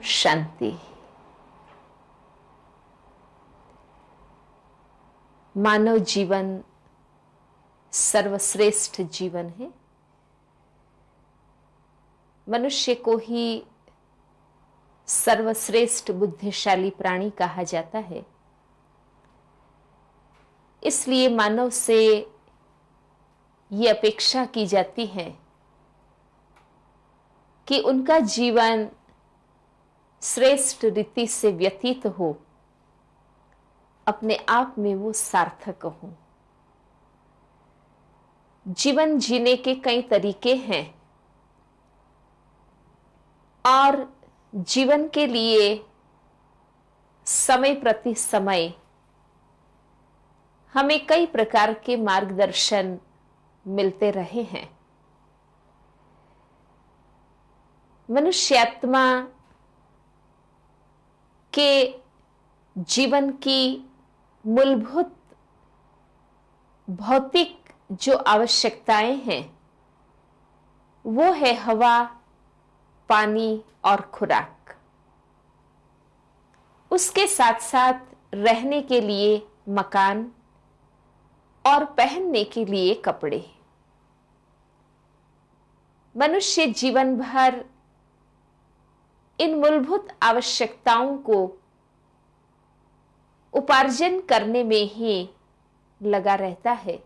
शांति। मानव जीवन सर्वश्रेष्ठ जीवन है। मनुष्य को ही सर्वश्रेष्ठ बुद्धिशाली प्राणी कहा जाता है। इसलिए मानव से ये अपेक्षा की जाती है कि उनका जीवन श्रेष्ठ रीति से व्यतीत हो, अपने आप में वो सार्थक हो। जीवन जीने के कई तरीके हैं और जीवन के लिए समय प्रति समय हमें कई प्रकार के मार्गदर्शन मिलते रहे हैं। मनुष्यात्मा के जीवन की मूलभूत भौतिक जो आवश्यकताएं हैं वो है हवा, पानी और खुराक। उसके साथ साथ रहने के लिए मकान और पहनने के लिए कपड़े। मनुष्य जीवन भर इन मूलभूत आवश्यकताओं को उपार्जन करने में ही लगा रहता है।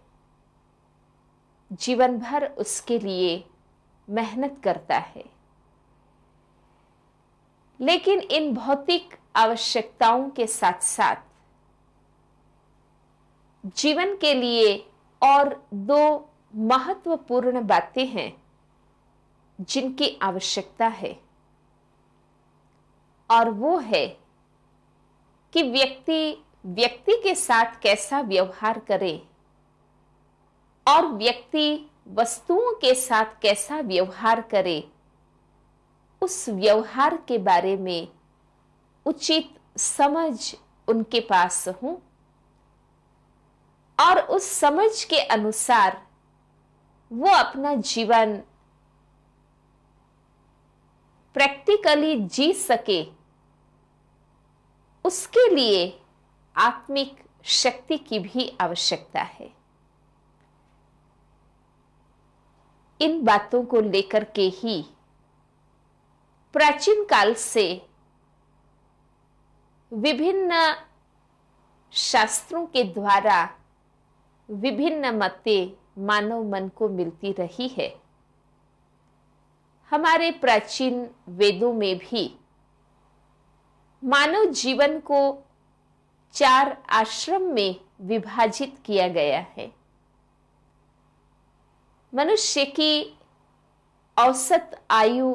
जीवन भर उसके लिए मेहनत करता है। लेकिन इन भौतिक आवश्यकताओं के साथ साथ जीवन के लिए और दो महत्वपूर्ण बातें हैं जिनकी आवश्यकता है, और वो है कि व्यक्ति के साथ कैसा व्यवहार करे और व्यक्ति वस्तुओं के साथ कैसा व्यवहार करे। उस व्यवहार के बारे में उचित समझ उनके पास हो और उस समझ के अनुसार वो अपना जीवन प्रैक्टिकली जी सके। उसके लिए आत्मिक शक्ति की भी आवश्यकता है। इन बातों को लेकर के ही प्राचीन काल से विभिन्न शास्त्रों के द्वारा विभिन्न मतें मानव मन को मिलती रही है। हमारे प्राचीन वेदों में भी मानव जीवन को 4 आश्रम में विभाजित किया गया है। मनुष्य की औसत आयु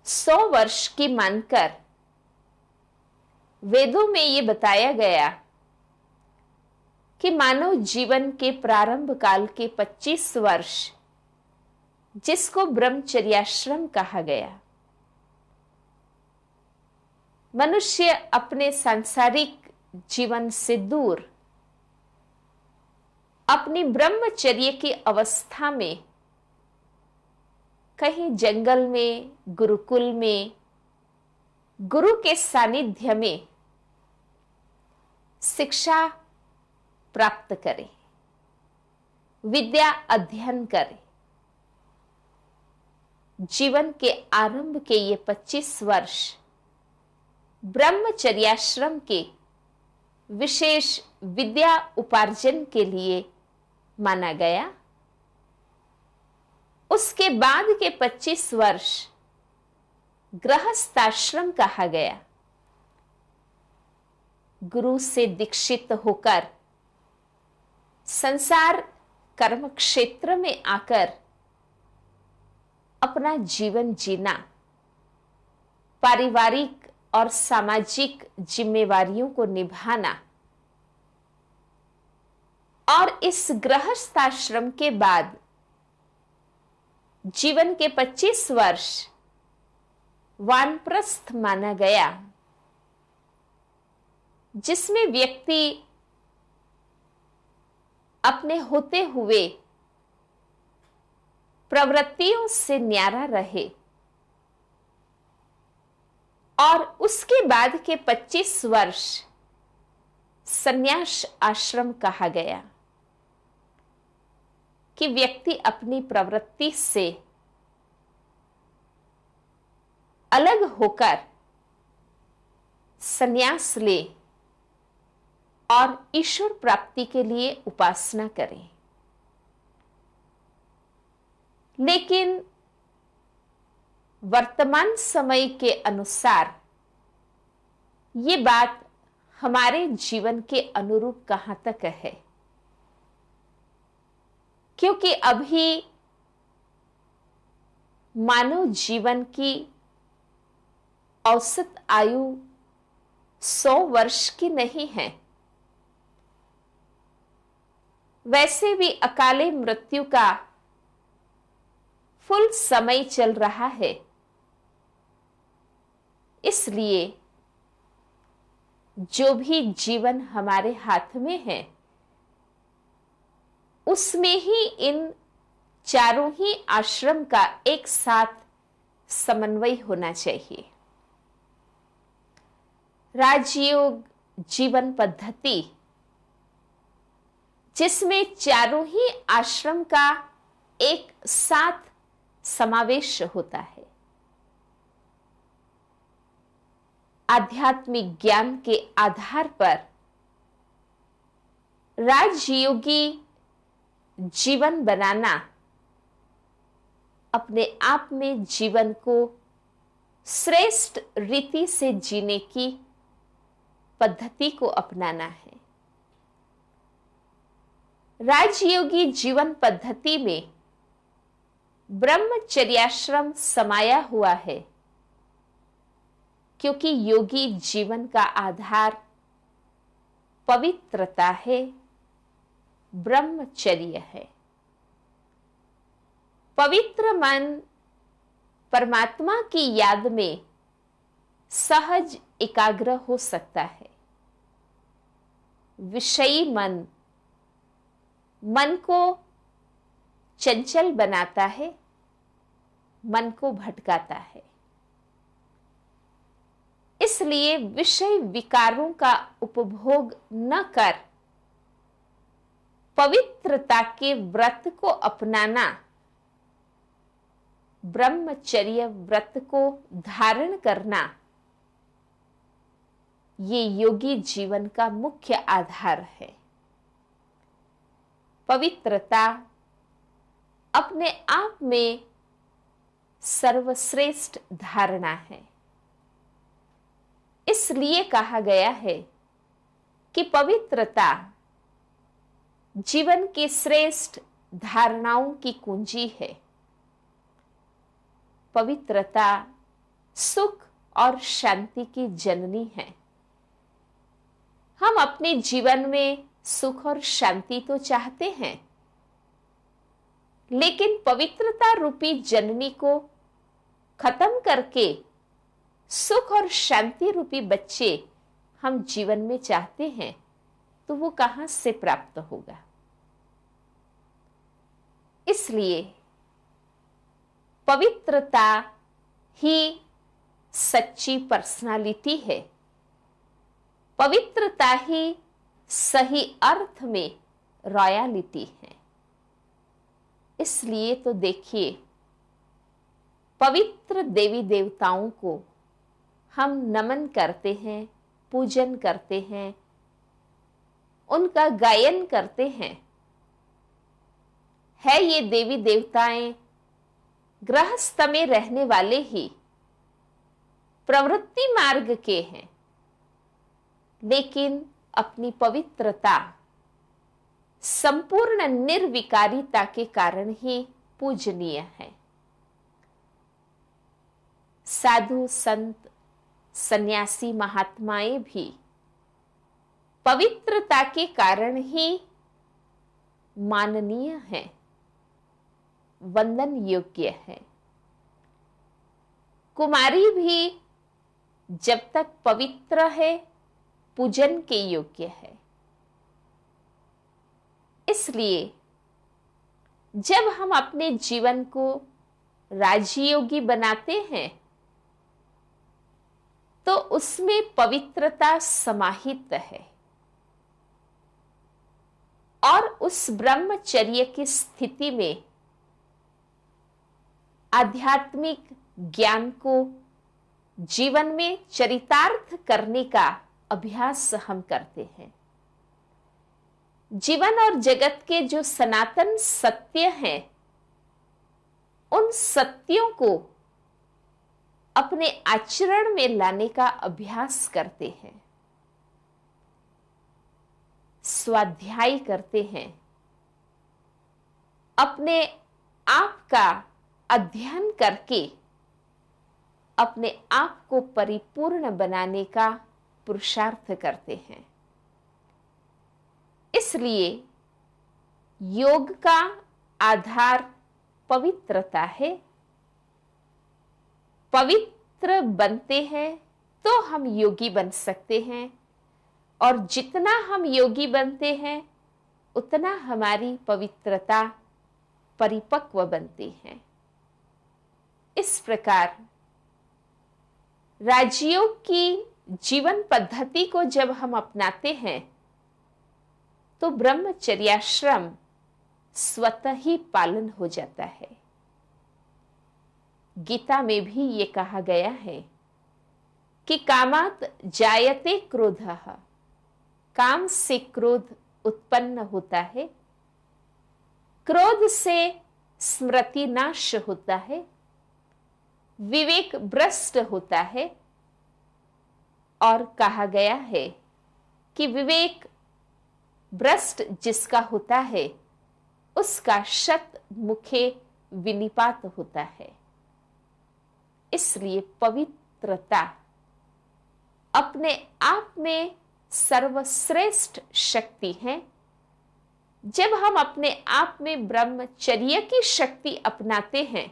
100 वर्ष की मानकर वेदों में ये बताया गया कि मानव जीवन के प्रारंभ काल के 25 वर्ष, जिसको ब्रह्मचर्याश्रम कहा गया, मनुष्य अपने सांसारिक जीवन से दूर अपनी ब्रह्मचर्य की अवस्था में कहीं जंगल में, गुरुकुल में, गुरु के सानिध्य में शिक्षा प्राप्त करे, विद्या अध्ययन करे। जीवन के आरंभ के ये 25 वर्ष ब्रह्मचर्याश्रम के विशेष विद्या उपार्जन के लिए माना गया। उसके बाद के 25 वर्ष गृहस्थाश्रम कहा गया। गुरु से दीक्षित होकर संसार कर्म क्षेत्र में आकर अपना जीवन जीना, पारिवारिक और सामाजिक जिम्मेवारियों को निभाना, और इस गृहस्थाश्रम के बाद जीवन के 25 वर्ष वानप्रस्थ माना गया, जिसमें व्यक्ति अपने होते हुए प्रवृत्तियों से न्यारा रहे, और उसके बाद के 25 वर्ष संन्यास आश्रम कहा गया कि व्यक्ति अपनी प्रवृत्ति से अलग होकर संन्यास ले और ईश्वर प्राप्ति के लिए उपासना करें। लेकिन वर्तमान समय के अनुसार ये बात हमारे जीवन के अनुरूप कहां तक है, क्योंकि अभी मानव जीवन की औसत आयु 100 वर्ष की नहीं है। वैसे भी अकाले मृत्यु का फुल समय चल रहा है, इसलिए जो भी जीवन हमारे हाथ में है उसमें ही इन चारों ही आश्रम का एक साथ समन्वय होना चाहिए। राजयोग जीवन पद्धति जिसमें चारों ही आश्रम का एक साथ समावेश होता है। आध्यात्मिक ज्ञान के आधार पर राजयोगी जीवन बनाना अपने आप में जीवन को श्रेष्ठ रीति से जीने की पद्धति को अपनाना है। राजयोगी जीवन पद्धति में ब्रह्मचर्याश्रम समाया हुआ है, क्योंकि योगी जीवन का आधार पवित्रता है, ब्रह्मचर्य है। पवित्र मन परमात्मा की याद में सहज एकाग्र हो सकता है। विषयी मन मन को चंचल बनाता है, मन को भटकाता है। इसलिए विषय विकारों का उपभोग न कर पवित्रता के व्रत को अपनाना, ब्रह्मचर्य व्रत को धारण करना, ये योगी जीवन का मुख्य आधार है। पवित्रता अपने आप में सर्वश्रेष्ठ धारणा है। इसलिए कहा गया है कि पवित्रता जीवन की श्रेष्ठ धारणाओं की कुंजी है। पवित्रता सुख और शांति की जननी है। हम अपने जीवन में सुख और शांति तो चाहते हैं, लेकिन पवित्रता रूपी जननी को खत्म करके सुख और शांति रूपी बच्चे हम जीवन में चाहते हैं, तो वो कहां से प्राप्त होगा। इसलिए पवित्रता ही सच्ची पर्सनालिटी है। पवित्रता ही सही अर्थ में रॉयलिटी है। इसलिए तो देखिए, पवित्र देवी देवताओं को हम नमन करते हैं, पूजन करते हैं, उनका गायन करते हैं। है ये देवी देवताएं गृहस्थ में रहने वाले ही, प्रवृत्ति मार्ग के हैं, लेकिन अपनी पवित्रता संपूर्ण निर्विकारिता के कारण ही पूजनीय है। साधु संत सन्यासी महात्माएं भी पवित्रता के कारण ही माननीय है, वंदन योग्य है। कुमारी भी जब तक पवित्र है, पूजन के योग्य है। इसलिए जब हम अपने जीवन को राजयोगी बनाते हैं, तो उसमें पवित्रता समाहित है और उस ब्रह्मचर्य की स्थिति में आध्यात्मिक ज्ञान को जीवन में चरितार्थ करने का अभ्यास हम करते हैं। जीवन और जगत के जो सनातन सत्य हैं, उन सत्यों को अपने आचरण में लाने का अभ्यास करते हैं, स्वाध्याय करते हैं, अपने आप का अध्ययन करके अपने आप को परिपूर्ण बनाने का पुरुषार्थ करते हैं। इसलिए योग का आधार पवित्रता है। पवित्र बनते हैं तो हम योगी बन सकते हैं, और जितना हम योगी बनते हैं उतना हमारी पवित्रता परिपक्व बनती है। इस प्रकार राजयोग की जीवन पद्धति को जब हम अपनाते हैं तो ब्रह्मचर्याश्रम स्वतः ही पालन हो जाता है। गीता में भी ये कहा गया है कि कामात जायते क्रोधः, काम से क्रोध उत्पन्न होता है, क्रोध से स्मृति नाश होता है, विवेक भ्रष्ट होता है, और कहा गया है कि विवेक भ्रष्ट जिसका होता है उसका शत मुखे विनिपात होता है। इसलिए पवित्रता अपने आप में सर्वश्रेष्ठ शक्ति है। जब हम अपने आप में ब्रह्मचर्य की शक्ति अपनाते हैं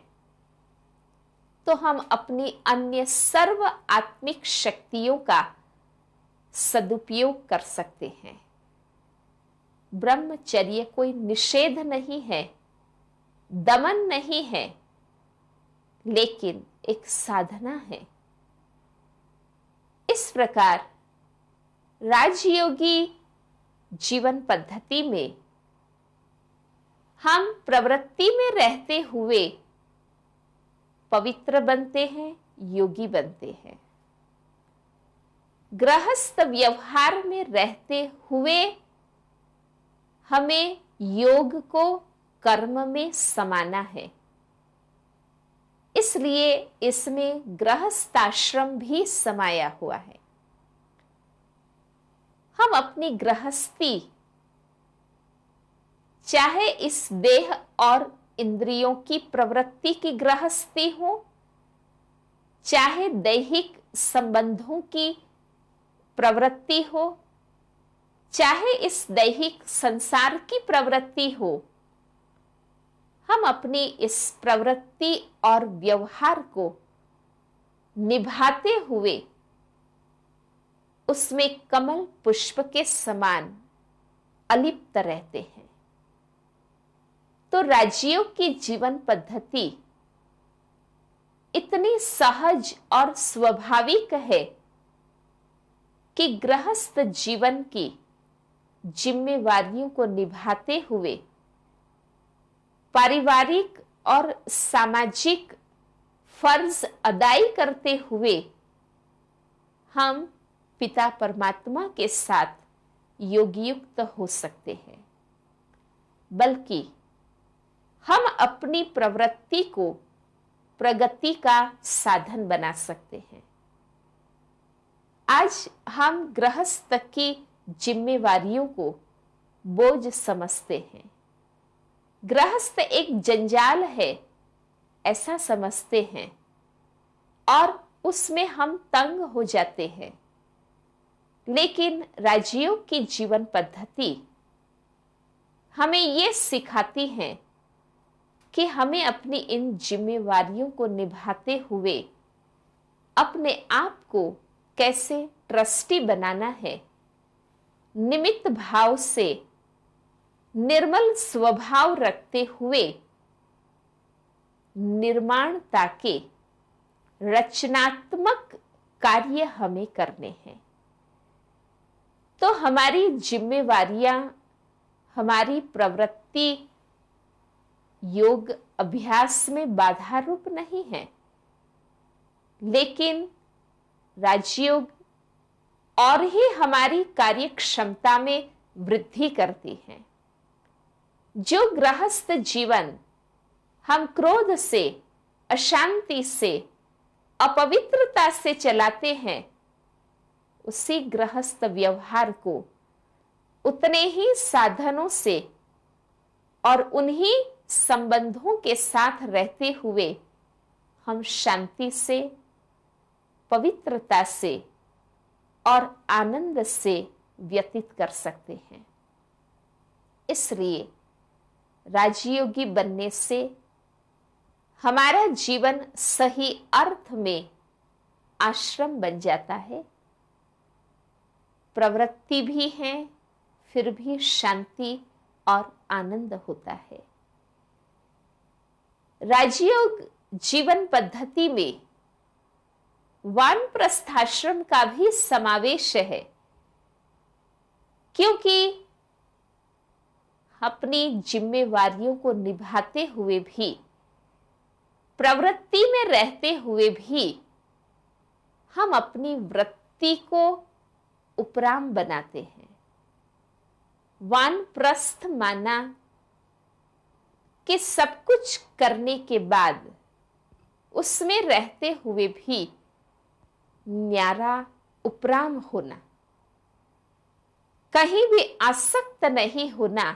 तो हम अपनी अन्य सर्व आत्मिक शक्तियों का सदुपयोग कर सकते हैं। ब्रह्मचर्य कोई निषेध नहीं है, दमन नहीं है, लेकिन एक साधना है। इस प्रकार राजयोगी जीवन पद्धति में हम प्रवृत्ति में रहते हुए पवित्र बनते हैं, योगी बनते हैं। गृहस्थ व्यवहार में रहते हुए हमें योग को कर्म में समाना है। इसलिए इसमें गृहस्थाश्रम भी समाया हुआ है। हम अपनी गृहस्थी, चाहे इस देह और इंद्रियों की प्रवृत्ति की गृहस्थी हो, चाहे दैहिक संबंधों की प्रवृत्ति हो, चाहे इस दैहिक संसार की प्रवृत्ति हो, हम अपनी इस प्रवृत्ति और व्यवहार को निभाते हुए उसमें कमल पुष्प के समान अलिप्त रहते हैं। तो राजयोग की जीवन पद्धति इतनी सहज और स्वाभाविक है कि गृहस्थ जीवन की जिम्मेवारियों को निभाते हुए, पारिवारिक और सामाजिक फर्ज अदाई करते हुए हम पिता परमात्मा के साथ योगयुक्त हो सकते हैं। बल्कि हम अपनी प्रवृत्ति को प्रगति का साधन बना सकते हैं। आज हम गृहस्थ की जिम्मेवारियों को बोझ समझते हैं। गृहस्थ एक जंजाल है ऐसा समझते हैं और उसमें हम तंग हो जाते हैं। लेकिन राजयोग की जीवन पद्धति हमें ये सिखाती है कि हमें अपनी इन जिम्मेवारियों को निभाते हुए अपने आप को कैसे ट्रस्टी बनाना है, निमित्त भाव से निर्मल स्वभाव रखते हुए निर्माणता के रचनात्मक कार्य हमें करने हैं। तो हमारी जिम्मेवारियां, हमारी प्रवृत्ति योग अभ्यास में बाधा रूप नहीं है, लेकिन राजयोग और ही हमारी कार्य क्षमता में वृद्धि करती है। जो गृहस्थ जीवन हम क्रोध से, अशांति से, अपवित्रता से चलाते हैं, उसी गृहस्थ व्यवहार को उतने ही साधनों से और उन्हीं संबंधों के साथ रहते हुए हम शांति से, पवित्रता से और आनंद से व्यतीत कर सकते हैं। इसलिए राजयोगी बनने से हमारा जीवन सही अर्थ में आश्रम बन जाता है। प्रवृत्ति भी है, फिर भी शांति और आनंद होता है। राजयोग जीवन पद्धति में वानप्रस्थाश्रम का भी समावेश है, क्योंकि अपनी जिम्मेवारियों को निभाते हुए भी, प्रवृत्ति में रहते हुए भी हम अपनी वृत्ति को उपराम बनाते हैं। वानप्रस्थ माना कि सब कुछ करने के बाद उसमें रहते हुए भी न्यारा उपराम होना, कहीं भी आसक्त नहीं होना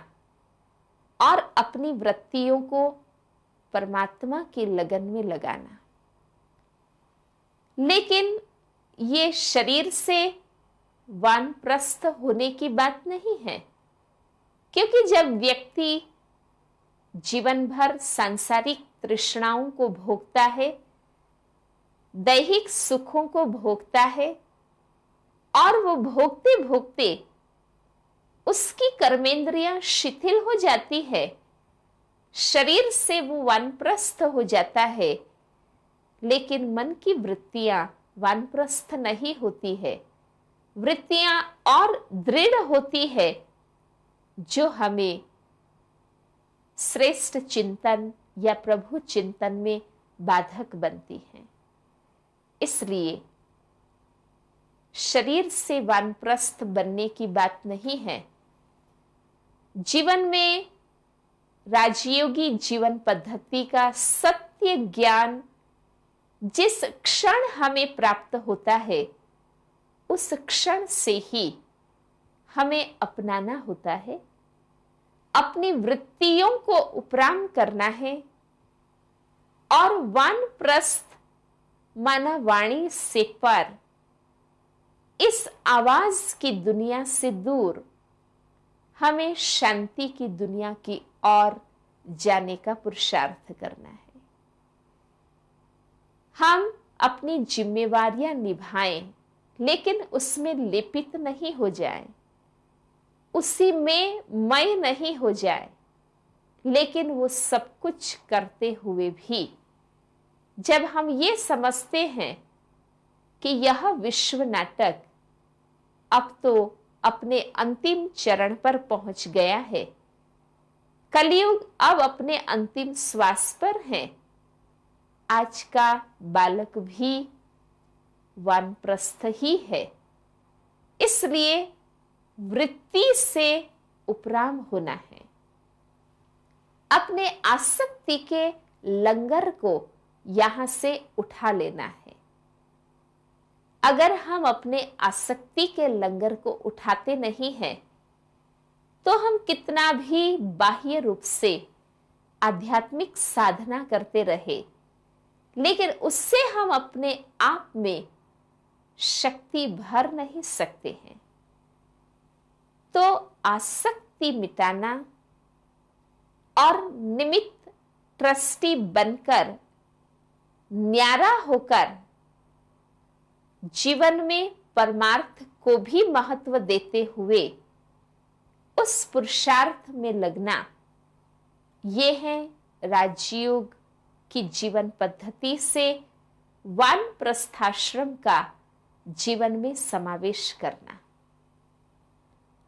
और अपनी वृत्तियों को परमात्मा की लगन में लगाना। लेकिन ये शरीर से वानप्रस्थ होने की बात नहीं है, क्योंकि जब व्यक्ति जीवन भर सांसारिक तृष्णाओं को भोगता है, दैहिक सुखों को भोगता है और वो भोगते भोगते उसकी कर्मेंद्रियां शिथिल हो जाती है, शरीर से वो वानप्रस्थ हो जाता है, लेकिन मन की वृत्तियां वानप्रस्थ नहीं होती है। वृत्तियां और दृढ़ होती है, जो हमें श्रेष्ठ चिंतन या प्रभु चिंतन में बाधक बनती हैं। इसलिए शरीर से वानप्रस्थ बनने की बात नहीं है। जीवन में राजयोगी जीवन पद्धति का सत्य ज्ञान जिस क्षण हमें प्राप्त होता है, उस क्षण से ही हमें अपनाना होता है, अपनी वृत्तियों को उपराम करना है और वानप्रस्थ माना वाणी से पर, इस आवाज की दुनिया से दूर हमें शांति की दुनिया की ओर जाने का पुरुषार्थ करना है। हम अपनी जिम्मेवारियां निभाएं, लेकिन उसमें लेपित नहीं हो जाएं, उसी में मय नहीं हो जाए। लेकिन वो सब कुछ करते हुए भी जब हम ये समझते हैं कि यह विश्व नाटक अब तो अपने अंतिम चरण पर पहुंच गया है, कलयुग अब अपने अंतिम श्वास पर है, आज का बालक भी वानप्रस्थ ही है, इसलिए वृत्ति से उपराम होना है। अपने आसक्ति के लंगर को यहां से उठा लेना है। अगर हम अपने आसक्ति के लंगर को उठाते नहीं हैं, तो हम कितना भी बाह्य रूप से आध्यात्मिक साधना करते रहे, लेकिन उससे हम अपने आप में शक्ति भर नहीं सकते हैं। तो आसक्ति मिटाना और निमित्त ट्रस्टी बनकर, न्यारा होकर जीवन में परमार्थ को भी महत्व देते हुए उस पुरुषार्थ में लगना, ये है राजयोग की जीवन पद्धति से वानप्रस्थाश्रम का जीवन में समावेश करना।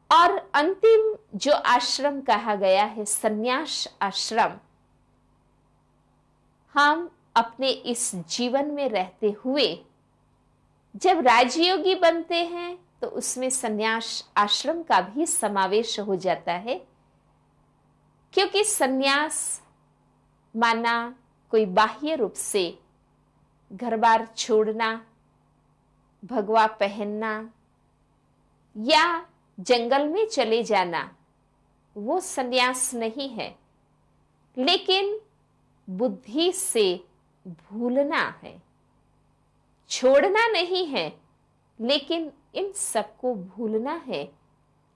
और अंतिम जो आश्रम कहा गया है, संन्यास आश्रम, हम अपने इस जीवन में रहते हुए जब राजयोगी बनते हैं तो उसमें संन्यास आश्रम का भी समावेश हो जाता है, क्योंकि संन्यास माना कोई बाह्य रूप से घर बार छोड़ना, भगवा पहनना या जंगल में चले जाना, वो संन्यास नहीं है, लेकिन बुद्धि से भूलना है। छोड़ना नहीं है, लेकिन इन सबको भूलना है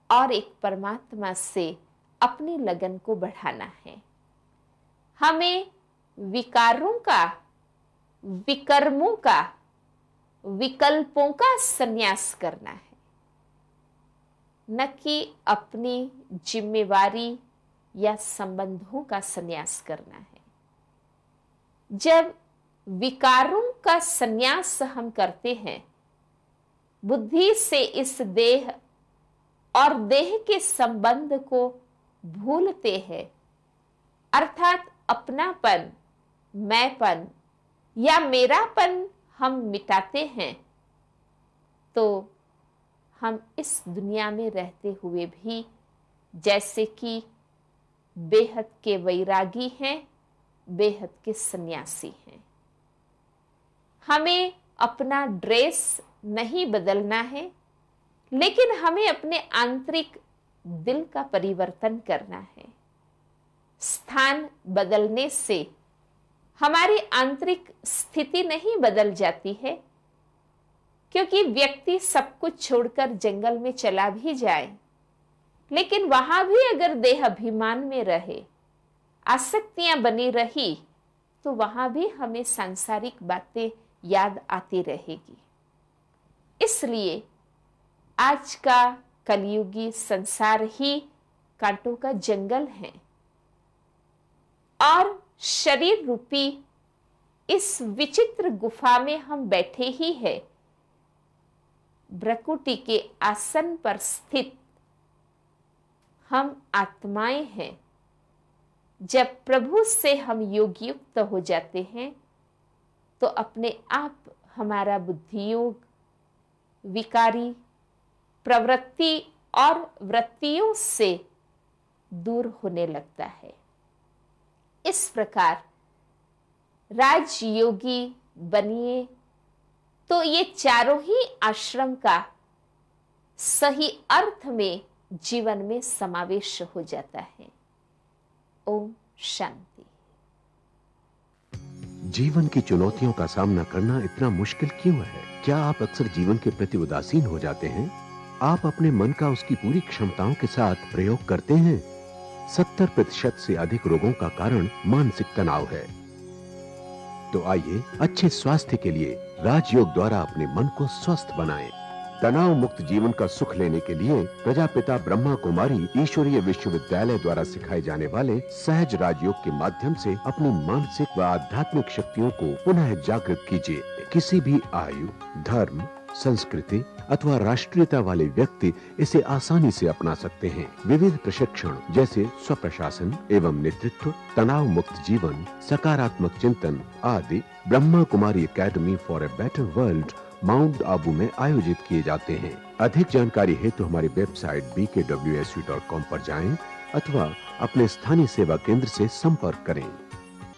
और एक परमात्मा से अपनी लगन को बढ़ाना है। हमें विकारों का, विकर्मों का, विकल्पों का संन्यास करना है, न कि अपनी जिम्मेवारी या संबंधों का संन्यास करना है। जब विकारों का संन्यास हम करते हैं, बुद्धि से इस देह और देह के संबंध को भूलते हैं, अर्थात अपनापन, मैंपन या मेरापन हम मिटाते हैं, तो हम इस दुनिया में रहते हुए भी जैसे कि बेहद के वैरागी हैं, बेहद के सन्यासी हैं। हमें अपना ड्रेस नहीं बदलना है, लेकिन हमें अपने आंतरिक दिल का परिवर्तन करना है। स्थान बदलने से हमारी आंतरिक स्थिति नहीं बदल जाती है, क्योंकि व्यक्ति सब कुछ छोड़कर जंगल में चला भी जाए, लेकिन वहां भी अगर देह अभिमान में रहे, आसक्तियां बनी रही, तो वहां भी हमें सांसारिक बातें याद आती रहेगी। इसलिए आज का कलयुगी संसार ही कांटों का जंगल है और शरीर रूपी इस विचित्र गुफा में हम बैठे ही है। भ्रकुटी के आसन पर स्थित हम आत्माएं हैं। जब प्रभु से हम योग युक्त हो जाते हैं, तो अपने आप हमारा बुद्धि योग, विकारी प्रवृत्ति और वृत्तियों से दूर होने लगता है। इस प्रकार राजयोगी बनिए तो ये चारों ही आश्रम का सही अर्थ में जीवन में समावेश हो जाता है। ओम शांति। जीवन की चुनौतियों का सामना करना इतना मुश्किल क्यों है? क्या आप अक्सर जीवन के प्रति उदासीन हो जाते हैं? आप अपने मन का उसकी पूरी क्षमताओं के साथ प्रयोग करते हैं? 70% से अधिक रोगों का कारण मानसिक तनाव है। तो आइए अच्छे स्वास्थ्य के लिए राजयोग द्वारा अपने मन को स्वस्थ बनाएं। तनाव मुक्त जीवन का सुख लेने के लिए प्रजापिता ब्रह्मा कुमारी ईश्वरीय विश्वविद्यालय द्वारा सिखाए जाने वाले सहज राजयोग के माध्यम से अपनी मानसिक व आध्यात्मिक शक्तियों को पुनः जागृत कीजिए। किसी भी आयु, धर्म, संस्कृति अथवा राष्ट्रीयता वाले व्यक्ति इसे आसानी से अपना सकते हैं। विविध प्रशिक्षण जैसे स्वप्रशासन एवं नेतृत्व, तनाव मुक्त जीवन, सकारात्मक चिंतन आदि Brahma Kumari academy for a better world Mount Abu में आयोजित किए जाते हैं। अधिक जानकारी हेतु हमारी वेबसाइट bkwsu.com पर जाएं अथवा अपने स्थानीय सेवा केंद्र से संपर्क करें।